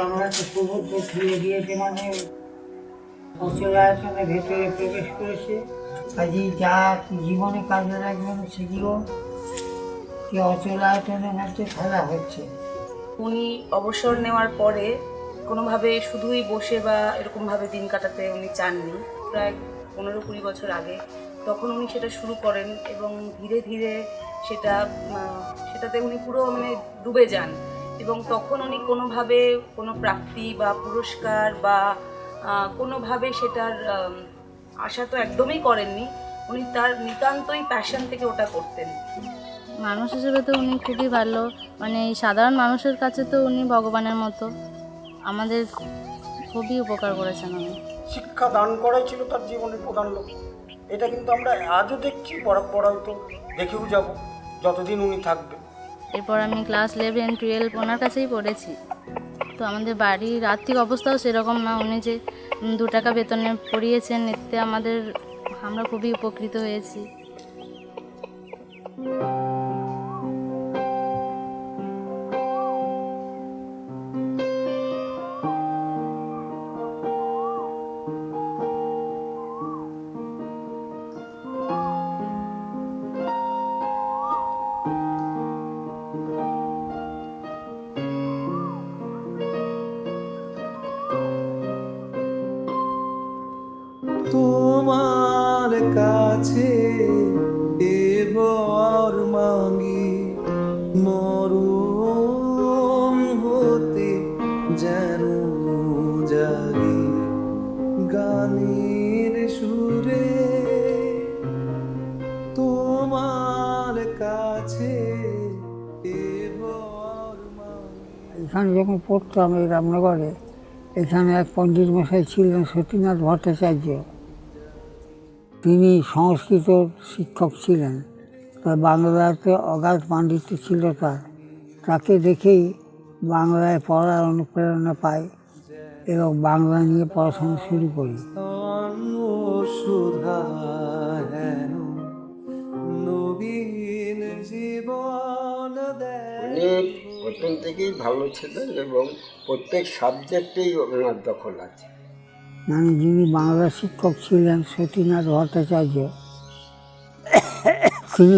জনরাকে প্রভুত্ব ফিরিয়ে দিয়েছে, মানে অচলায়তনের ভেতরে প্রবেশ করেছে। কাজেই যা জীবনে কাজে লাগবে না সেগুলো কি অচলায়তনের মধ্যে ফেলা হচ্ছে। উনি অবসর নেওয়ার পরে কোনোভাবে শুধুই বসে বা এরকমভাবে দিন কাটাতে উনি চাননি। প্রায় 15-20 বছর আগে তখন উনি সেটা শুরু করেন এবং ধীরে ধীরে সেটাতে উনি পুরো ডুবে যান। এবং তখন উনি কোনোভাবে কোনো প্রাপ্তি বা পুরস্কার বা কোনোভাবে সেটার আশা তো একদমই করেননি। উনি তার নিতান্তই প্যাশন থেকে ওটা করতেন। মানুষ হিসেবে তো উনি খুবই ভালো, এই সাধারণ মানুষের কাছে তো উনি ভগবানের মতো, আমাদের খুবই উপকার করেছেন উনি। শিক্ষা দান করাই ছিল তার জীবনের প্রধান লক্ষ্য। এটা কিন্তু আমরা আজও দেখছি, বরাবর হয়তো দেখেও যাব যতদিন উনি থাকবেন। এরপর আমি ক্লাস 11-12 ওনার কাছেই পড়েছি। তো আমাদের বাড়ির আর্থিক অবস্থাও সেরকম না, উনি যে 2 টাকা বেতনে পড়িয়েছেন এতে আমরা খুবই উপকৃত হয়েছি। তোমার কাছে এবার মাঙ্গি মরণ হতে যেন জাগে গানের সুরে, তোমার কাছে এবার মাঙ্গি। এখানে যখন পড়তাম এই রামনগরে, এখানে এক পণ্ডিত মশাই ছিলেন সতীনাথ ভট্টাচার্য। তিনি সংস্কৃত শিক্ষক ছিলেন, তার বাংলাতে অগাধ পাণ্ডিত্য ছিল তাকে দেখেই বাংলায় পড়ার অনুপ্রেরণা পাই এবং বাংলা নিয়ে পড়াশোনা শুরু করি। উনি প্রথম থেকেই ভালো ছিলেন এবং প্রত্যেক সাবজেক্টেই ওনার দখল আছে। যিনি বাংলা শিক্ষক ছিলেন সতীনাথ ভট্টাচার্য, তিনি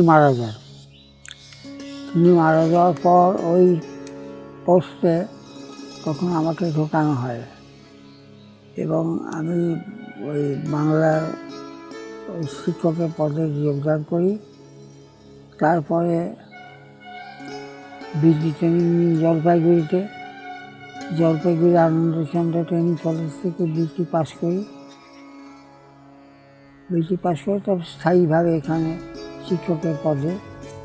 মারা যাওয়ার পর ওই পোস্টে তখন আমাকে ঢোকানো হয় এবং আমি ওই বাংলার ওই শিক্ষকের পদে যোগদান করি। তারপরে বিডি ট্রেনিং নিই জলপাইগুড়ি আনন্দচন্দ্র ট্রেনিং কলেজ থেকে বিটি পাস করি। তারপর স্থায়ীভাবে এখানে শিক্ষকের পদে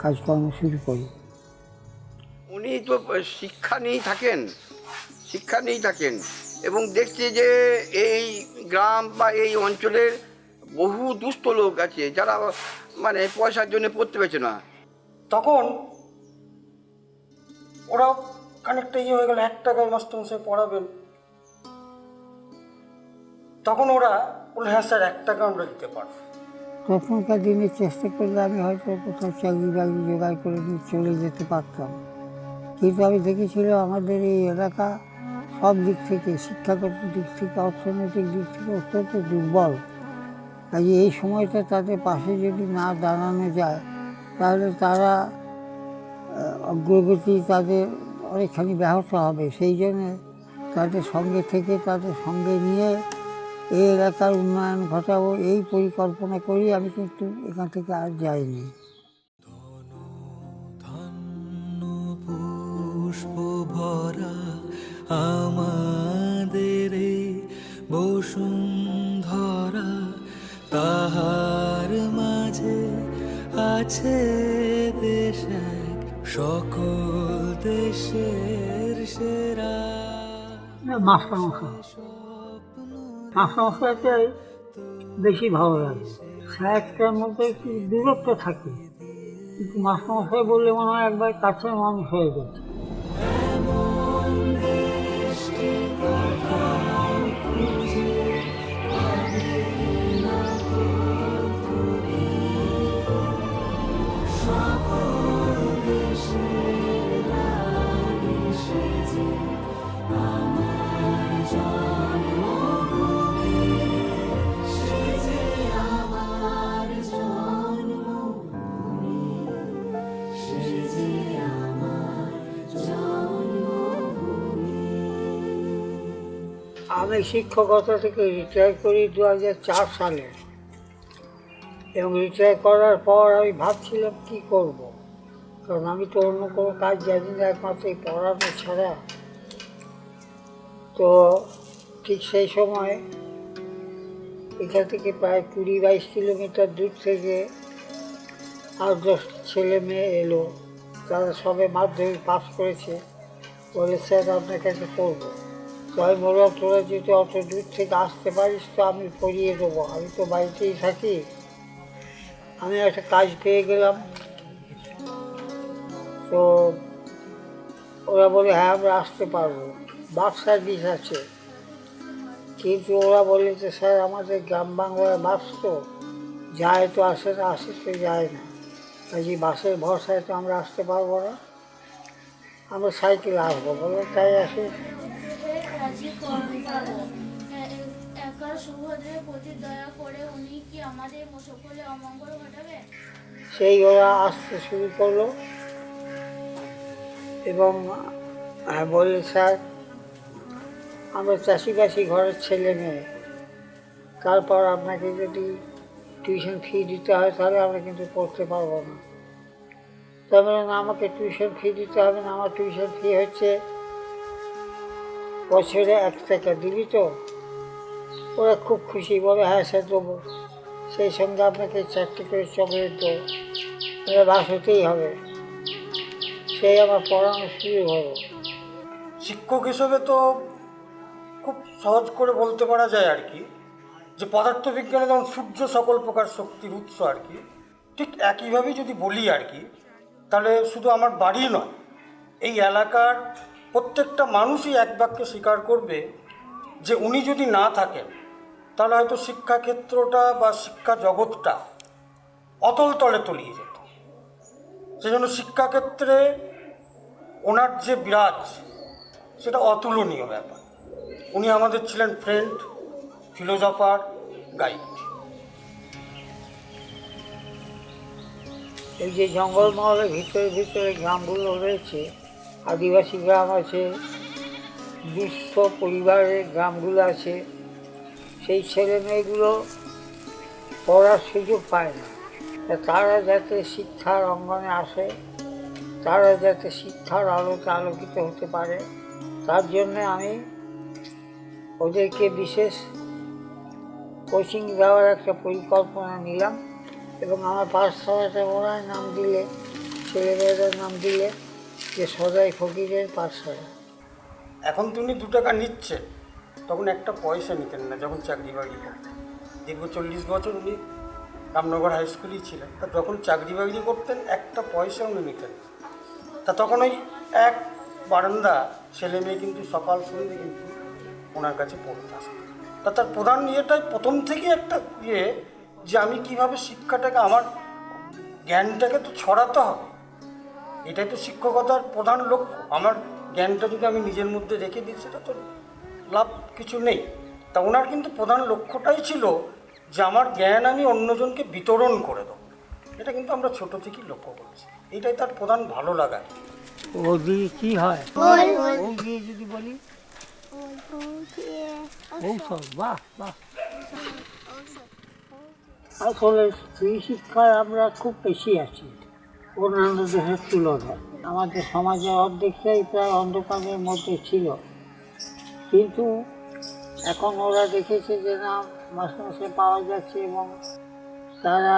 কাজকর্ম শুরু করি। উনি তো শিক্ষা নিয়েই থাকেন এবং দেখছি যে এই গ্রাম বা এই অঞ্চলের বহু দুস্থ লোক আছে যারা পয়সার জন্য পড়তে পেরেছে না। তখন ওরা খানিকটা হয়ে গেল, 1 টাকায় মাস্টারমশাই পড়াবেন। তখন ওরা বলল, হ্যাঁ স্যার 1 টাকা আমরা দিতে পারবো। তখনকার দিনে চেষ্টা করলে আমি হয়তো কোথাও চাকরি বাকরি জোগাড় করে নিয়ে চলে যেতে পারতাম, কিন্তু আমি দেখেছিলাম আমাদের এই এলাকা সব দিক থেকে, শিক্ষাগত দিক থেকে, অর্থনৈতিক দিক থেকে অত্যন্ত দুর্বল। কাজে এই সময়টা তাদের পাশে যদি না দাঁড়ানো যায় তাহলে তারা অগ্রগতি তাদের অনেকখানি ব্যাহত হবে। সেই জন্যে তাদের সঙ্গে থেকে, তাদের সঙ্গে নিয়ে এই এলাকার উন্নয়ন ঘটাবো, এই পরিকল্পনা করি। আমি কিন্তু এখান থেকে আর যাইনি। পুষ্প ভরা আমাদের বসুন্ধরা, তাহার মাঝে আছে দেশ এক, সকল দেশের সেরা। মাস্টারমশাইটাই বেশি ভালো লাগে। স্যারটার মধ্যে একটু দূরত্ব থাকে, কিন্তু মাস্টারমশাই বললে মনে হয় একবার কাছের মানুষ হয়ে গেছে। আমার আমি শিক্ষকতা থেকে রিটায়ার করি 2004 সালে, এবং রিটায়ার করার পর আমি ভাবছিলাম কী করব, কারণ আমি তো অন্য কোনো কাজ জানি না একমাত্র এই পড়ানো ছাড়া। তো ঠিক সেই সময় এখান থেকে প্রায় 20-22 কিলোমিটার দূর থেকে আর 10 ছেলে মেয়ে এলো, তারা সবে মাধ্যমিক পাস করেছে। বলে, স্যার আপনার কাছে পড়বো। তো আমি বললাম, তোরা যদি অত দূর থেকে আসতে পারিস তো আমি পড়িয়ে দেবো, আমি তো বাড়িতেই থাকি। আমি একটা কাজ পেয়ে গেলাম। তো ওরা বলে, হ্যাঁ আমরা আসতে পারবো, বাস সার্ভিস আছে। কিন্তু ওরা বলে যে, স্যার আমাদের গ্রাম বাংলার বাস তো যায় তো আসে না, আসে তো যায় না, কাজে বাসের ভরসায় তো আমরা আসতে পারবো না, আমরা সাইকেলে আসবো। বলে, তাই আসে। একা সুভদ্রের প্রতি দয়া করে উনি কি আমাদের সকলে অমঙ্গল ঘটাবে? সেই ওরা আসতে শুরু করলো এবং বললে, স্যার আমরা চাষিবাসী ঘরের ছেলে মেয়ে, তারপর আপনাকে যদি টিউশন ফি দিতে হয় তাহলে আমরা কিন্তু পড়তে পারবো না। তাই বললেন, আমাকে টিউশন ফি দিতে হবে না, আমার টিউশন ফি হচ্ছে বছরে 1 টাকা, দিবি তো? ওরা খুব খুশি, বলে, হ্যাঁ স্যার দেবো, সেই সঙ্গে আপনাকে 4টি করে চকলেট দেবো, এটা বাস হতেই হবে। সেই আমার পড়ানো শুরু হলো। শিক্ষক হিসেবে তো খুব সহজ করে বলতে পারা যায় আর কি, যে পদার্থবিজ্ঞানে যেমন সূর্য সকল প্রকার শক্তির উৎস আর কি, ঠিক একইভাবেই যদি বলি আর কি, তাহলে শুধু আমার বাড়ি নয়, এই এলাকার প্রত্যেকটা মানুষই এক বাক্যে স্বীকার করবে যে উনি যদি না থাকেন তাহলে হয়তো শিক্ষাক্ষেত্রটা বা শিক্ষা জগৎটা অতল তলে তলিয়ে যেত। সেজন্য শিক্ষাক্ষেত্রে ওনার যে বিরাজ সেটা অতুলনীয় ব্যাপার। উনি আমাদের ছিলেন ফ্রেন্ড, ফিলোজফার, গাইড। এই যে জঙ্গলমহলের ভিতরে ভিতরে গ্রামগুলো রয়েছে, আদিবাসী গ্রাম আছে, 200 পরিবারের গ্রামগুলো আছে, সেই ছেলে মেয়েগুলো পড়ার সুযোগ পায় না। তারা যাতে শিক্ষার অঙ্গনে আসে, তারা যাতে শিক্ষার আলোতে আলোকিত হতে পারে, তার জন্যে আমি ওদেরকে বিশেষ কোচিং দেওয়ার একটা পরিকল্পনা নিলাম এবং আমার পাঠশালাটা ওনার নাম দিলে, ছেলেমেয়েদের নাম দিলে যে সদাই ফকিরের পাঠশালা। এখন তিনি 2 টাকা নিচ্ছেন, তখন একটা পয়সা নিতেন না যখন চাকরি বাকরি করতেন। দীর্ঘ 40 বছর উনি রামনগর হাই স্কুলেই ছিলেন। তা যখন চাকরি বাকরি করতেন একটা পয়সা উনি নিতেন। তা তখন ওই এক বারান্দা ছেলে মেয়ে কিন্তু সকাল সন্ধ্যে কিন্তু ওনার কাছে পড়তে আসতো। তা তার প্রধান ইয়েটাই প্রথম থেকেই একটা ইয়ে, যে আমি কীভাবে শিক্ষাটাকে, আমার জ্ঞানটাকে তো ছড়াতে হবে, এটাই তো শিক্ষকতার প্রধান লক্ষ্য। আমার জ্ঞানটা যদি আমি নিজের মধ্যে রেখে দিই সেটা তো লাভ কিছু নেই। তা ওনার কিন্তু প্রধান লক্ষ্যটাই ছিল যে আমার জ্ঞান আমি অন্যজনকে বিতরণ করে দেবো। এটা কিন্তু আমরা ছোট থেকেই লক্ষ্য করেছি, এটাই তার প্রধান ভালো লাগা। ও দিয়ে কী হয়, ও দিয়ে যদি বলি ঔষধ, বাহ বাহ। আসলে স্ত্রী শিক্ষায় আমরা খুব বেশি আছি অন্যান্য দেশের তুলনায়। আমাদের সমাজের অর্ধেকটাই প্রায় অন্ধকারের মধ্যে ছিল, কিন্তু এখন ওরা দেখেছে যে না, মাসে মাসে পাওয়া যাচ্ছে এবং তারা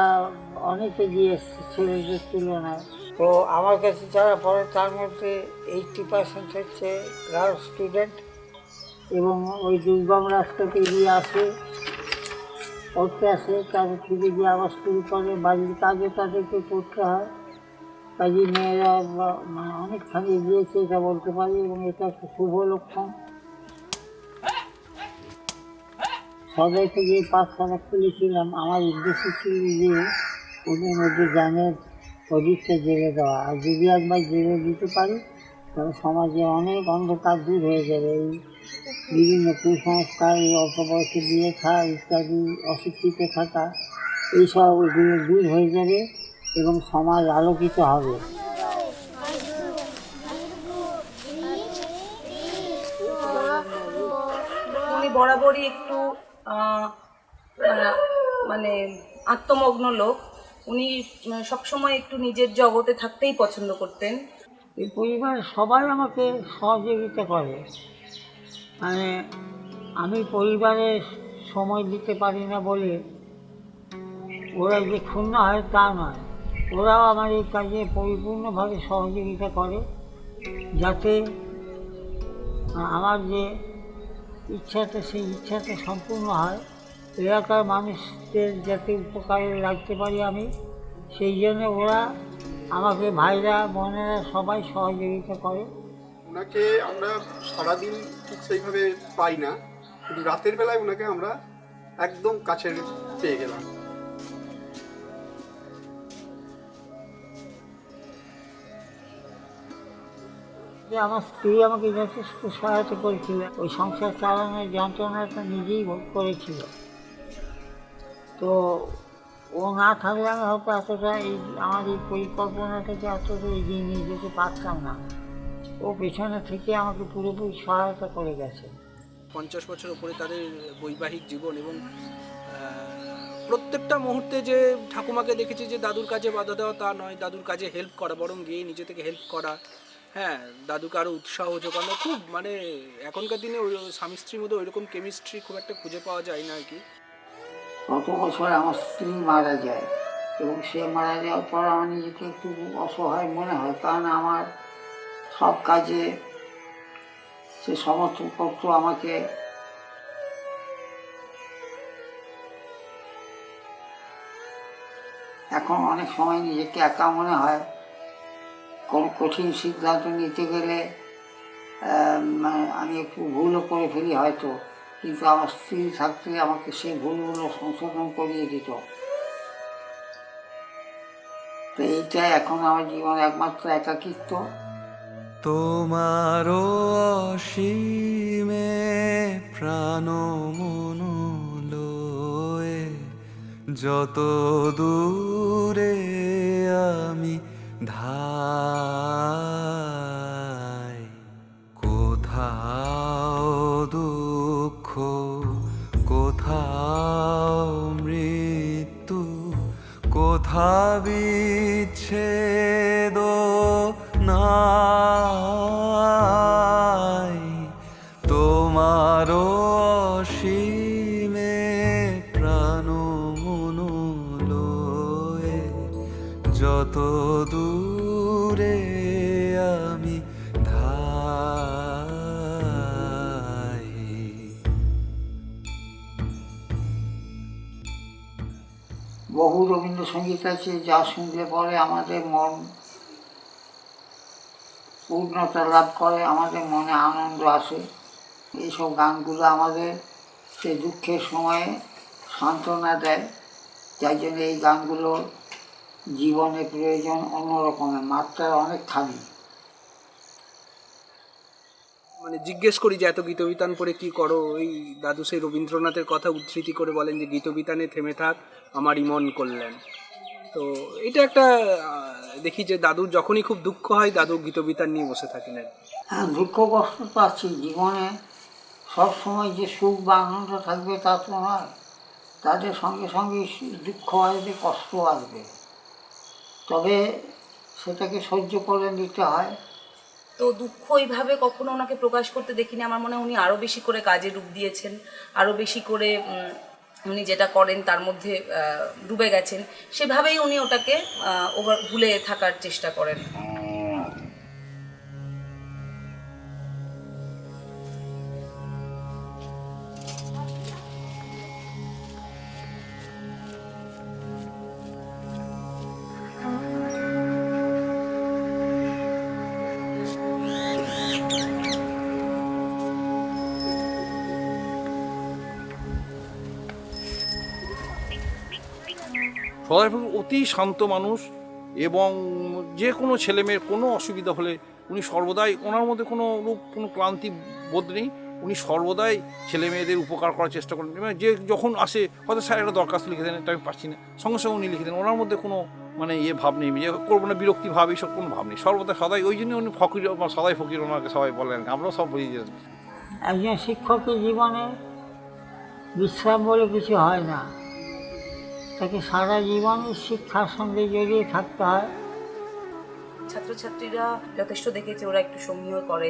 অনেকে গিয়ে এসছে ছেলেদের তুলনায়। তো আমার কাছে যারা পড়ে তার মধ্যে 80% হচ্ছে গার্লস স্টুডেন্ট, এবং ওই দুর্গম রাস্তাতে গিয়ে আসে, পড়তে আসে, তাদের ফিরে গিয়ে আবার শুরু করে, বাড়ির কাজও তাদেরকে করতে হয়। কাজে মেয়েরা মানে অনেকখানি গিয়েছে এটা বলতে পারি, এবং এটা একটা শুভ লক্ষণ। সবাইকে যে পাঠশালা খুলেছিলাম, আমার উদ্দেশ্য ছিল যে ওদের মধ্যে জ্ঞানের প্রদীপটা জেলে দেওয়া। আর যদি একবার জেলে দিতে পারি তাহলে সমাজে অনেক অন্ধকার দূর হয়ে যাবে। এই বিভিন্ন কুসংস্কার, এই অল্প বয়সে বিয়ে থাকা ইত্যাদি, অশিক্ষিত থাকা, এইসব দূর হয়ে যাবে এবং সমাজ আলোকিত হবে। উনি বরাবরই একটু আহ, আহ, মানে আত্মমগ্ন লোক। উনি সবসময় একটু নিজের জগতে থাকতেই পছন্দ করতেন। এই পরিবারের সবাই আমাকে সহযোগিতা করে। মানে আমি পরিবারে সময় দিতে পারি না বলে ওরা যে ক্ষুণ্ণ হয় তা নয়, ওরাও আমার এই কাজে পরিপূর্ণভাবে সহযোগিতা করে, যাতে আমার যে ইচ্ছাটা সেই ইচ্ছাটা সম্পূর্ণ হয়। এলাকার মানুষদের যাতে উপকারে লাগতে পারি আমি, সেই জন্য ওরা আমাকে, ভাইরা বোনেরা সবাই সহযোগিতা করে। ওনাকে আমরা সারাদিন ঠিক সেইভাবে পাই না, কিন্তু রাতের বেলায় ওনাকে আমরা একদম কাছের পেয়ে গেলাম। যে আমার স্ত্রী আমাকে যথেষ্ট সহায়তা করেছিল, ওই সংসার চালানোর যন্ত্রণাটা নিজেই ভোগ করেছিল। তো ও না থাকলে আমি হয়তো এতটা আমার এই পরিকল্পনাটাকে এতটা এগিয়ে নিয়ে যেতে পারতাম না। ও পেছনে থেকে আমাকে পুরোপুরি সহায়তা করে গেছে। 50 বছর ওপরে তাদের বৈবাহিক জীবন, এবং প্রত্যেকটা মুহূর্তে যে ঠাকুমাকে দেখেছি যে দাদুর কাজে বাধা দেওয়া তা নয়, দাদুর কাজে হেল্প করা, বরং গিয়ে নিজে থেকে হেল্প করা, হ্যাঁ, দাদুকে আরও উৎসাহ যোগানো। খুব মানে এখনকার দিনে ওই স্বামী স্ত্রীর মধ্যে ওইরকম কেমিস্ট্রি খুব একটা খুঁজে পাওয়া যায় না আর কি। গত বছর আমার স্ত্রী মারা যায়, এবং সে মারা যাওয়ার পর আমার নিজেকে একটু অসহায় মনে হয়, কারণ আমার সব কাজে সে সমর্থন করতো আমাকে। এখন অনেক সময় নিজেকে একা মনে হয়। কোনো কঠিন সিদ্ধান্ত নিতে গেলে আমি একটু ভুলও করে ফেলি হয়তো, কিন্তু আমার স্ত্রী থাকতে আমাকে সেই ভুলগুলো সংশোধন করিয়ে দিত। তো এইটাই এখন আমার জীবন একমাত্র একাকিত্ব। তোমারও অসীমে প্রাণ মন লয়ে, যত দূরে আমি ধাই, কোথাও দুঃখ, কোথাও মৃত্যু, কোথা বিচ্ছেদ নাই, তোমারও অসীমে প্রাণ মন লয়ে, যত দূরে আমি ধাই। বহু রবীন্দ্রসঙ্গীত আছে যা শুনলে পরে আমাদের মন পূর্ণতা লাভ করে, আমাদের মনে আনন্দ আসে। এইসব গানগুলো আমাদের সে দুঃখের সময়ে সান্ত্বনা দেয়, যার জন্য এই গানগুলোর জীবনে প্রয়োজন অন্যরকমের, মাত্রা অনেক খালি। মানে জিজ্ঞেস করি যে এত গীতবিতান পড়ে কি করো, এই দাদু সেই রবীন্দ্রনাথের কথা উদ্ধৃতি করে বলেন যে গীতবিতানে থেমে থাক আমারই মন করলেন। তো এটা একটা দেখি যে দাদুর যখনই খুব দুঃখ হয় দাদু গীতবিতান নিয়ে বসে থাকেন। হ্যাঁ, দুঃখ কষ্ট তো আছে জীবনে, সবসময় যে সুখ বা আনন্দ থাকবে তা তো নয়, তাদের সঙ্গে সঙ্গে দুঃখ আসবে, কষ্ট আসবে, তবে সেটাকে সহ্য করে নিতে হয়। তো দুঃখ এইভাবে কখনো ওনাকে প্রকাশ করতে দেখিনি। আমার মনে হয় উনি আরও বেশি করে কাজে ডুব দিয়েছেন, আরও বেশি করে উনি যেটা করেন তার মধ্যে ডুবে গেছেন, সেভাবেই উনি ওটাকে ভুলে থাকার চেষ্টা করেন। সদাইবাবু অতি শান্ত মানুষ, এবং যে কোনো ছেলেমেয়ের কোনো অসুবিধা হলে উনি সর্বদাই, ওনার মধ্যে কোনো ক্লান্তি বোধ নেই, উনি সর্বদাই ছেলে মেয়েদের উপকার করার চেষ্টা করেন। মানে যে যখন আসে হয়তো স্যার একটা দরখাস্ত লিখে দেন, এটা আমি পাচ্ছি না, সঙ্গে সঙ্গে উনি লিখে দেন। ওনার মধ্যে কোনো মানে ভাব নেই যে করবো না, বিরক্তি ভাব এইসব কোনো ভাব নেই, সদাই। ওই জন্য উনি ফকির, সদাই ফকির ওনাকে সবাই বলেন, আমরাও সব বুঝি। একজন শিক্ষকের জীবনে বিশ্রাম বলে কিছু হয় না, তাকে সারা জীবন শিক্ষার সঙ্গে জড়িয়ে থাকতে হয়। ছাত্রছাত্রীরা যথেষ্ট দেখেছে ওরা একটু সমীহ করে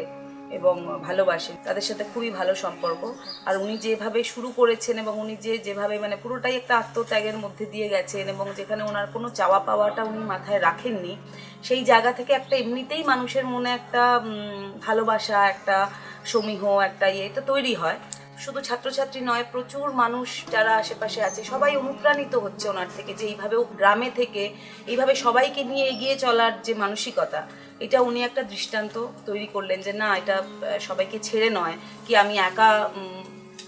এবং ভালোবাসে, তাদের সাথে খুবই ভালো সম্পর্ক। আর উনি যেভাবে শুরু করেছেন এবং উনি যেভাবে মানে পুরোটাই একটা আত্মত্যাগের মধ্যে দিয়ে গেছেন এবং যেখানে ওনার কোনো চাওয়া পাওয়াটা উনি মাথায় রাখেননি, সেই জায়গা থেকে একটা এমনিতেই মানুষের মনে একটা ভালোবাসা, একটা সমীহ, একটা এটা তৈরি হয়। শুধু ছাত্রছাত্রী নয়, প্রচুর মানুষ যারা আশেপাশে আছে সবাই অনুপ্রাণিত হচ্ছে ওনার থেকে, যে এইভাবেও গ্রামে থেকে এইভাবে সবাইকে নিয়ে এগিয়ে চলার যে মানসিকতা, এটা উনি একটা দৃষ্টান্ত তৈরি করলেন যে না, এটা সবাইকে ছেড়ে নয়, কি আমি একা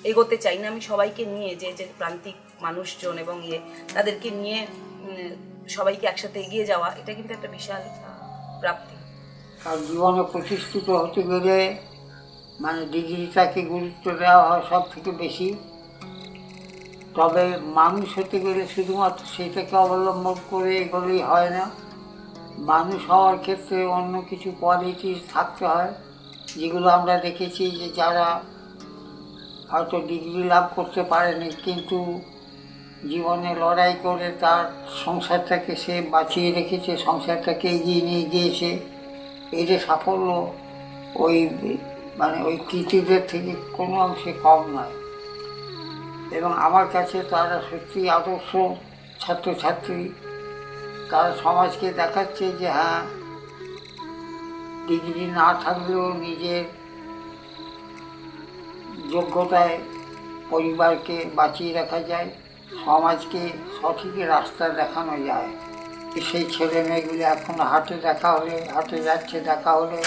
এগোতে চাই না, আমি সবাইকে নিয়ে যে প্রান্তিক মানুষজন এবং তাদেরকে নিয়ে সবাইকে একসাথে এগিয়ে যাওয়া, এটা কিন্তু একটা বিশাল প্রাপ্তি। আর জীবনে প্রতিষ্ঠিত হতে গেলে মানে ডিগ্রিটাকে গুরুত্ব দেওয়া হয় সব থেকে বেশি। তবে মানুষ হতে গেলে শুধুমাত্র সেটাকে অবলম্বন করে এগোলেই হয় না, মানুষ হওয়ার ক্ষেত্রে অন্য কিছু কোয়ালিটিস থাকতে হয়, যেগুলো আমরা দেখেছি যে যারা হয়তো ডিগ্রি লাভ করতে পারেনি কিন্তু জীবনে লড়াই করে তার সংসারটাকে সে বাঁচিয়ে রেখেছে, সংসারটাকে এগিয়ে নিয়ে গিয়েছে, এই যে সাফল্য ওই ওই কৃতিদের থেকে কোনো অংশে কম নয়। এবং আমার কাছে তারা সত্যি আদর্শ ছাত্রছাত্রী, তারা সমাজকে দেখাচ্ছে যে হ্যাঁ, ডিগ্রি না থাকলেও নিজের যোগ্যতায় পরিবারকে বাঁচিয়ে রাখা যায়, সমাজকে সঠিক রাস্তা দেখানো যায়। সেই ছেলে মেয়েগুলি এখন হাটে যাচ্ছে, দেখা হলে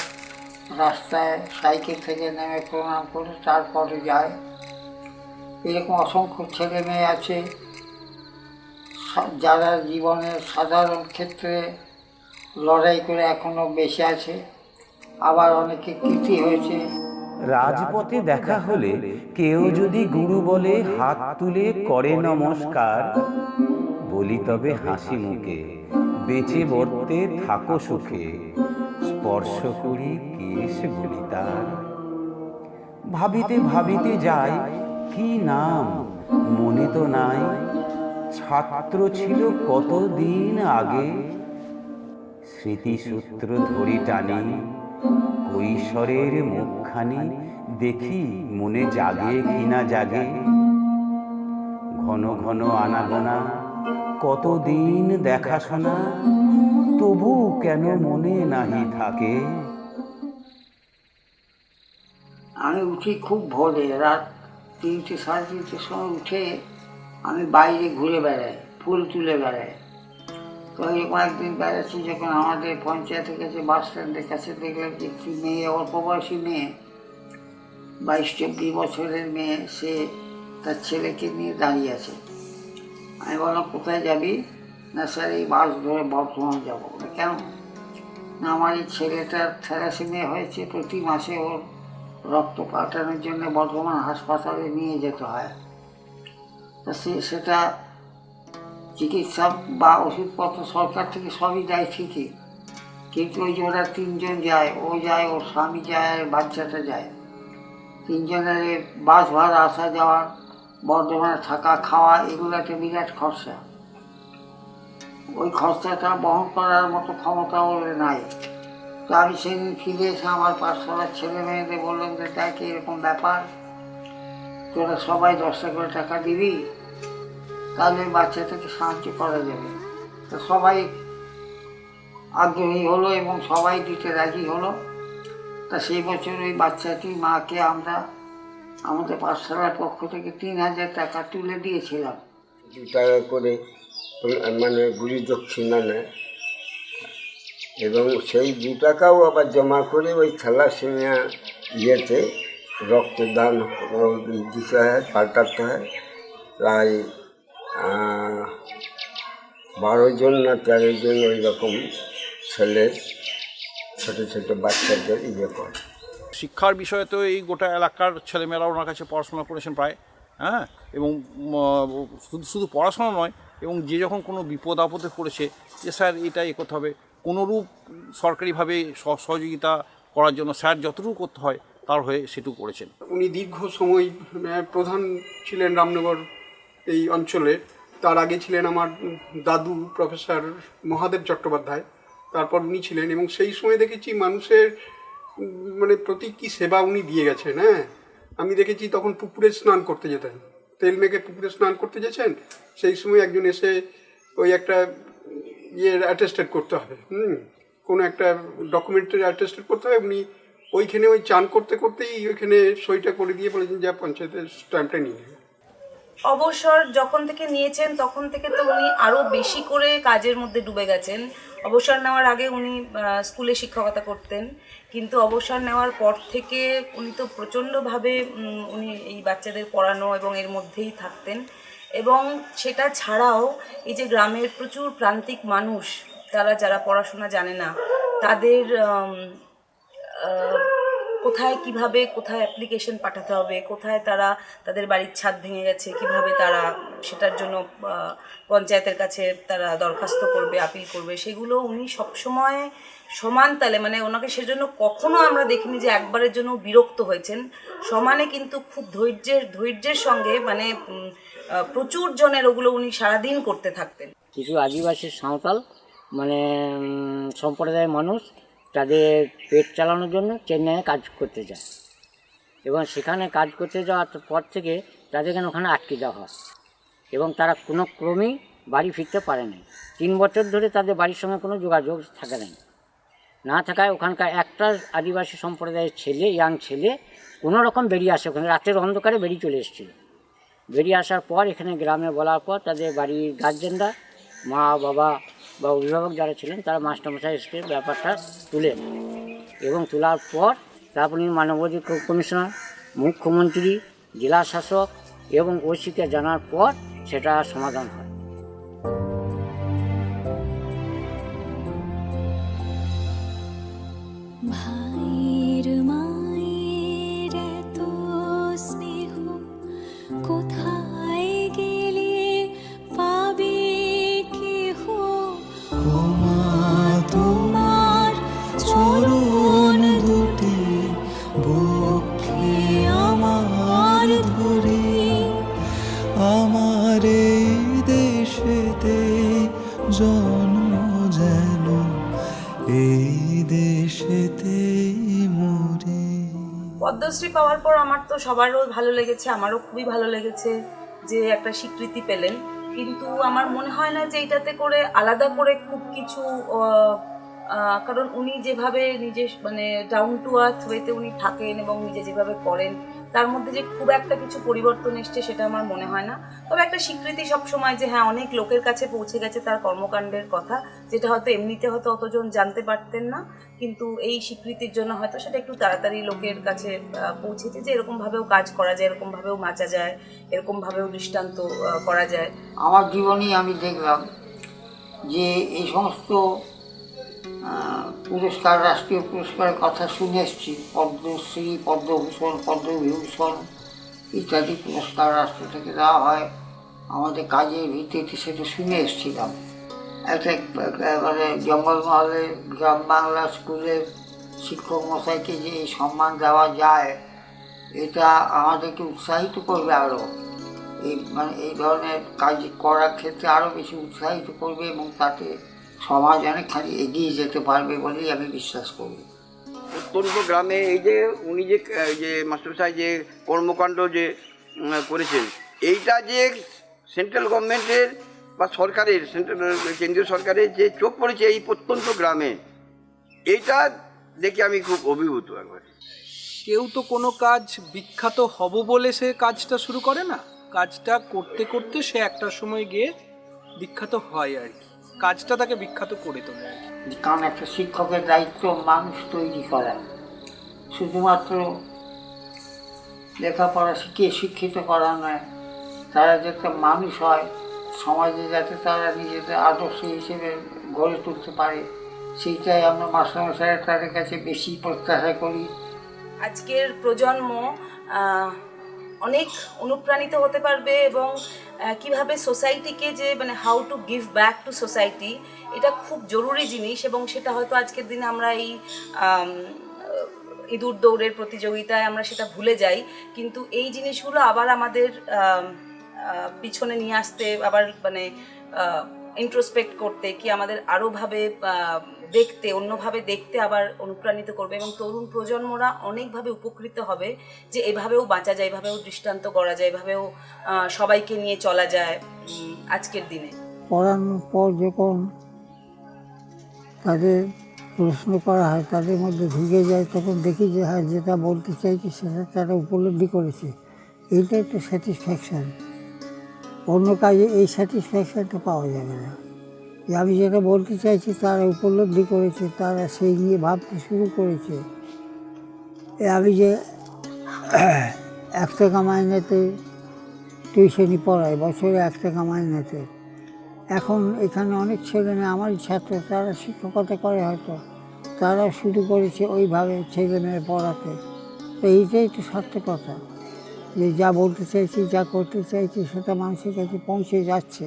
রাস্তায় সাইকেল থেকে নেমে প্রণাম করে তারপরে যায়। এরকম অসংখ্য ছেলে মেয়ে আছে যারা জীবনের সাধারণ ক্ষেত্রে লড়াই করে এখনো বেঁচে আছে, আবার অনেকে কৃতি হয়েছে। রাজপথে দেখা হলে কেউ যদি গুরু বলে হাত তুলে করে নমস্কার, বলি তবে হাসি মুখে বেঁচে বর্তে থাকো সুখে, স্পর্শ করি কেশ বলি তার। ভাবিতে ভাবিতে যাই কি নাম মনে তো নাই, ছাত্র ছিল কতদিন আগে, স্মৃতিসূত্র ধরি টানি, কৈশোরের মুখখানি দেখি মনে জাগে কিনা জাগে। ঘন ঘন আনাগোনা কতদিন দেখাশোনা, তবু কেন মনে নাহি থাকে। আমি উঠি খুব ভোরে, রাত 3টে সাড়ে 3টের সময় উঠে আমি বাইরে ঘুরে বেড়াই, ফুল তুলে বেড়াই। তো এরকম একদিন বেড়াচ্ছি যখন আমাদের পঞ্চায়েতের কাছে বাস স্ট্যান্ডের কাছে দেখলাম যে একটি মেয়ে, অল্প বয়সী মেয়ে, 22-24 বছরের মেয়ে, সে তার ছেলেকে নিয়ে দাঁড়িয়ে আছে। আমি বললাম কোথায় যাবি? না স্যার এই বাস ধরে বর্ধমান যাবো। কেন? না আমার এই ছেলেটার থ্যালাসেমিয়া হয়েছে, প্রতি মাসে ওর রক্ত পাঠানোর জন্য বর্ধমান হাসপাতালে নিয়ে যেতে হয়। তা সেটা চিকিৎসা বা ওষুধপত্র সরকার থেকে সবই দেয় ঠিকই, কিন্তু ওই যে ওরা 3জন যায়, ও যায়, ওর স্বামী যায়, আর বাচ্চাটা যায়, 3জনের বাস ভাড়া, আসা যাওয়া, বর্ধমানে থাকা খাওয়া, এগুলো একটা বিরাট খরচা। ওই খরচাটা বহন করার মতো ক্ষমতা ওর নাই। তো আমি সেদিন ফিরে এসে আমার পাঠশালার ছেলে মেয়েদের বললাম যে দেখ এরকম ব্যাপার, তোরা সবাই 10 করে টাকা দিবি, তাহলে বাচ্চাটাকে সাহায্য করা যাবে। তো সবাই আগ্রহী হলো এবং সবাই দিতে রাজি হলো। তা সেই বছর ওই বাচ্চাটির মাকে আমরা আমাদের পাঠশালার পক্ষ থেকে 3000 টাকা তুলে দিয়েছিলাম। 2 টাকা করে মানে গুরু দক্ষিণা নেয় এবং সেই 2 টাকাও আবার জমা করে ওই থ্যালাসেমিয়া ইয়েতে রক্তদান দিতে হয়, পাল্টাতে হয়। প্রায় 12 জন না 13 জন ওই রকম ছেলের ছোটো ছোটো বাচ্চাদের ইয়ে করে। শিক্ষার বিষয়ে তো এই গোটা এলাকার ছেলেমেয়েরা ওনার কাছে পড়াশোনা করেছেন প্রায়, হ্যাঁ, এবং শুধু পড়াশোনা নয়, এবং যে যখন কোনো বিপদ আপদে পড়েছে যে স্যার এটা এ করতে হবে, কোনোরূপ সরকারিভাবে সহযোগিতা করার জন্য স্যার যতটুকু করতে হয় তার হয়ে সেটু করেছেন। উনি দীর্ঘ সময় প্রধান ছিলেন রামনগর এই অঞ্চলের। তার আগে ছিলেন আমার দাদু প্রফেসর মহাদেব চট্টোপাধ্যায়, তারপর উনি ছিলেন, এবং সেই সময় দেখেছি মানুষের মানে প্রতি কী সেবা উনি দিয়ে গেছেন। হ্যাঁ, আমি দেখেছি তখন পুকুরে স্নান করতে যেতেন, তেল মেখে পুকুরে স্নান করতে গেছেন, সেই সময় একজন এসে ওই একটা অ্যাটেস্টেড করতে হবে, কোনো একটা ডকুমেন্টের অ্যাটেস্টেড করতে হবে, উনি ওইখানে ওই চান করতে করতেই ওইখানে সইটা করে দিয়ে বলেছেন যা পঞ্চায়েতের স্ট্যাম্পটা নিয়ে নেবে। অবসর যখন থেকে নিয়েছেন তখন থেকে তো উনি আরও বেশি করে কাজের মধ্যে ডুবে গেছেন। অবসর নেওয়ার আগে উনি স্কুলে শিক্ষকতা করতেন, কিন্তু অবসর নেওয়ার পর থেকে উনি তো প্রচণ্ডভাবে উনি এই বাচ্চাদের পড়ানো এবং এর মধ্যেই থাকতেন। এবং সেটা ছাড়াও এই যে গ্রামের প্রচুর প্রান্তিক মানুষ, তারা যারা পড়াশোনা জানে না, তাদের কোথায় কিভাবে কোথায় অ্যাপ্লিকেশন পাঠাতে হবে, কোথায় তারা তাদের বাড়ির ছাদ ভেঙে গেছে কিভাবে তারা সেটার জন্য পঞ্চায়েতের কাছে তারা দরখাস্ত করবে, আপিল করবে, সেগুলো উনি সবসময় সমান তালে, মানে ওনাকে সেজন্য কখনো আমরা দেখিনি যে একবারের জন্য বিরক্ত হয়েছেন। সমানে কিন্তু খুব ধৈর্যের সঙ্গে মানে প্রচুর জনের ওগুলো উনি সারাদিন করতে থাকতেন। কিছু আদিবাসী সাঁওতাল মানে সম্প্রদায়ের মানুষ তাদের পেট চালানোর জন্য চেন্নাইয়ে কাজ করতে যায়, এবং সেখানে কাজ করতে যাওয়ার পর থেকে তাদেরকে ওখানে আটকে দেওয়া হয়, এবং তারা কোনো ক্রমেই বাড়ি ফিরতে পারে না। 3 বছর ধরে তাদের বাড়ির সঙ্গে কোনো যোগাযোগ থাকে না থাকায় ওখানকার একটা আদিবাসী সম্প্রদায়ের ছেলে, ইয়াং ছেলে, কোনো রকম বেরিয়ে আসে, ওখানে রাতের অন্ধকারে বেরিয়ে চলে এসেছিল। বেরিয়ে আসার পর এখানে গ্রামে বলার পর তাদের বাড়ির গার্জেনরা, মা বাবা বা অভিভাবক যারা ছিলেন, তারা মাস্টারমশাই এসে ব্যাপারটা তুলেন, এবং তোলার পর তারপর মানবাধিকার কমিশনার, মুখ্যমন্ত্রী, জেলা শাসক এবং ওসিকে জানার পর সেটা সমাধান হয়। ভাইয়ের মায়ের এত স্নেহ কোথায় গেলে পাবে কেহ, ও মা তোমার চরণ দুটি বক্ষে আমার ধরে, আমার এই দেশেতে জন্ম যেন এই দেশেতেই মরে। পদ্মশ্রী পাওয়ার পর আমার তো সবারও ভালো লেগেছে, আমারও খুবই ভালো লেগেছে যে একটা স্বীকৃতি পেলেন, কিন্তু আমার মনে হয় না যে এটাতে করে আলাদা করে খুব কিছু, কারণ উনি যেভাবে নিজে মানে ডাউন টু আর্থ ওয়েতে উনি থাকেন এবং নিজে যেভাবে করেন, তার মধ্যে যে খুব একটা কিছু পরিবর্তন এসছে সেটা আমার মনে হয় না। তবে একটা স্বীকৃতি সবসময় যে হ্যাঁ অনেক লোকের কাছে পৌঁছে গেছে তার কর্মকাণ্ডের কথা, যেটা হয়তো এমনিতে হয়তো অতজন জানতে পারতেন না, কিন্তু এই স্বীকৃতির জন্য হয়তো সেটা একটু তাড়াতাড়ি লোকের কাছে পৌঁছেছে যে এরকমভাবেও কাজ করা যায়, এরকমভাবেও বাঁচা যায়, এরকমভাবেও দৃষ্টান্ত করা যায়। আমার জীবনেই আমি দেখলাম যে এই সমস্ত পুরস্কার, রাষ্ট্রীয় পুরস্কারের কথা শুনে এসেছি, পদ্মশ্রী, পদ্মভূষণ, পদ্মবিভূষণ ইত্যাদি পুরস্কার রাষ্ট্র থেকে দেওয়া হয়, আমাদের কাজের ভিত্তিতে সেটা শুনে এসেছিলাম। একেবারে জঙ্গলমহলে গ্রাম বাংলা স্কুলের শিক্ষক মশাইকে যে এই সম্মান দেওয়া যায়, এটা আমাদেরকে উৎসাহিত করবে আরও, এই ধরনের কাজ করার ক্ষেত্রে আরও বেশি উৎসাহিত করবে, এবং তাতে সমাজ অনেকখানি এগিয়ে যেতে পারবে বলেই আমি বিশ্বাস করি। প্রত্যন্ত গ্রামে এই যে উনি যে মাস্টারমশাই যে কর্মকাণ্ড যে করেছেন, এইটা যে সেন্ট্রাল গভর্নমেন্টের বা সরকারের, কেন্দ্রীয় সরকারের যে চোখ পড়েছে এই প্রত্যন্ত গ্রামে, এইটা দেখে আমি খুব অভিভূত। একবার কেউ তো কোনো কাজ বিখ্যাত হব বলে সে কাজটা শুরু করে না, কাজটা করতে করতে সে একটা সময় গিয়ে বিখ্যাত হয় আর কি, কাজটা তাকে বিখ্যাত করে তোলে। কারণ একটা শিক্ষকের দায়িত্ব মানুষ তৈরি করা, শুধুমাত্র লেখাপড়া শিখিয়ে শিক্ষিত করা নয়, তারা যাতে মানুষ হয়, সমাজে যাতে তারা নিজেদের আদর্শ হিসেবে গড়ে তুলতে পারে, সেইটাই আমরা মাস্টারমশাইরা তাদের কাছে বেশি প্রত্যাশা করি। আজকের প্রজন্ম অনেক অনুপ্রাণিত হতে পারবে, এবং কিভাবে সোসাইটিকে যে মানে how to give back to society, এটা খুব জরুরি জিনিস, এবং সেটা হয়তো আজকের দিনে আমরা ইঁদুর দৌড়ের প্রতিযোগিতায় আমরা সেটা ভুলে যাই, কিন্তু এই জিনিসগুলো আবার আমাদের পিছনে নিয়ে আসতে, আবার মানে ইন্ট্রোস্পেক্ট করতে, কি আমাদের আরোভাবে দেখতে, অন্যভাবে দেখতে আবার অনুপ্রাণিত করবে, এবং তরুণ প্রজন্মরা অনেকভাবে উপকৃত হবে যে এভাবেও বাঁচা যায়, এভাবেও দৃষ্টান্ত গড়া যায়, এভাবেও সবাইকে নিয়ে চলা যায় আজকের দিনে। পড়ানোর পর যখন তাদের প্রশ্ন করা হয়, তাদের মধ্যে ঢুকে যায়, তখন দেখি যে হ্যাঁ, যেটা বলতে চাইছি সেটা তারা উপলব্ধি করেছে। এইটাই তো স্যাটিসফ্যাকশান। অন্য কাজে এই স্যাটিসফ্যাকশানটা পাওয়া যাবে না, যে আমি যেটা বলতে চাইছি তারা উপলব্ধি করেছে, তারা সেই নিয়ে ভাবতে শুরু করেছে। আমি যে 1 টাকা মাইনেতে টিউশনি পড়াই, বছরে 1 টাকা মাইনেতে, এখন এখানে অনেক ছেলেমেয়ে আমারই ছাত্র, তারা শিক্ষকতা করে, হয়তো তারা শুরু করেছে ওইভাবে ছেলেমেয়ে পড়াতে। তো এইটাই তো সার্থকতা, যে যা বলতে চাইছি, যা করতে চাইছি সেটা মানুষের কাছে পৌঁছে যাচ্ছে।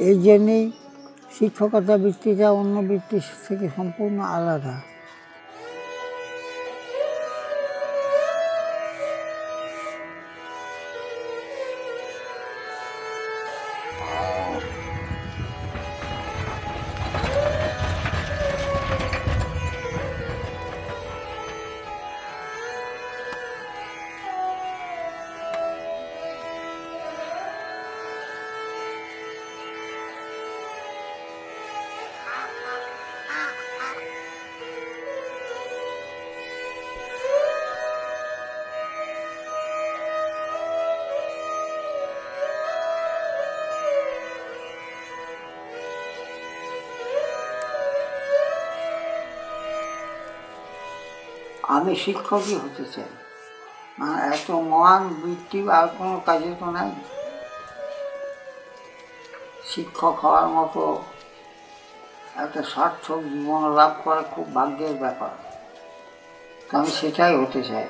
এই জন্যেই শিক্ষকতা বৃত্তিটা অন্য বৃত্তির থেকে সম্পূর্ণ আলাদা। আমি শিক্ষকই হতে চাই, এত মহান বৃত্তি আর কোনো কাজে তো নাই। শিক্ষক হওয়ার মতো একটা সার্থক জীবন লাভ করা খুব ভাগ্যের ব্যাপার। তো আমি সেটাই হতে চাই।